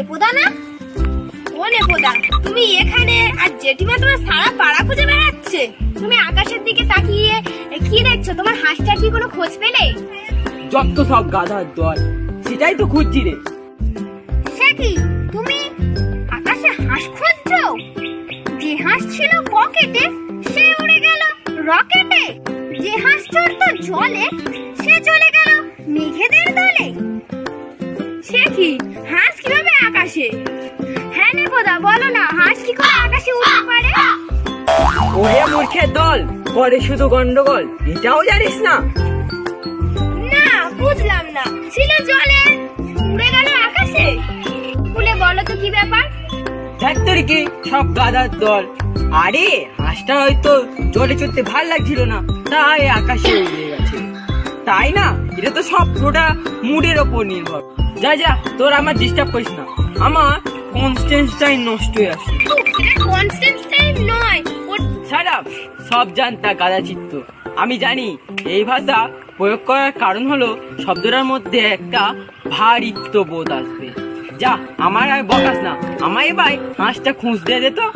নেপোদা না? ও নেপোদা, তুমি এখানে আর জেঠিমা তোমার সারা পাড়া খুঁজে বেড়াচ্ছে। তুমি আকাশের দিকে তাকিয়ে কি দেখছো? তোমার হাঁসটার কি কোনো খোঁজ পেলে? যত সব গাধার দল, সেটাই তো খুঁজছি রে। সে কি, তুমি আকাশে হাঁস খুঁজছো? যে হাঁস ছিল পকেটে সে উড়ে গেল রকেটে, যে হাঁস চড়তো জলে সে চলে গেল মেঘেদের দলে। সে কি, হাঁস কিভাবে আকাশে? হ্যাঁ নেপোদা, বলো না, হাঁস কি করে আকাশে উড়তে পারে? ওরে মূর্খের দল, করে শুধু গন্ডগোল, এটাও জানিস না? না, বুঝলাম না। ছিল জলে, উড়ে গেল আকাশে। খুলে বলো তো কি ব্যাপার? দেখ তোর কি সব গাধার দল। আরে হাঁসটা হয়তো জলে চড়তে ভাল লাগছিল না, তাই আকাশে উড়ে গেছে। তাই না? এটা তো সব পুরোটা মুডের ওপর নির্ভর। যা যা, তোর আমার ডিস্টার্ব করিস না, আমার কনস্টেন্সটাই নষ্ট হয়ে আসছে। এটা কনস্ট্যান্ট টাইম নয়, শাট আপ, সব জানতা গাধা চিত্ত। আমি জানি এই ভাষা প্রয়োগ করার কারণ হলো শব্দটার মধ্যে একটা ভারিত্ব বোধ আসবে। যা, আমার আর বকাস না, আমায় এবার হাঁসটা খুঁজতে দে তো।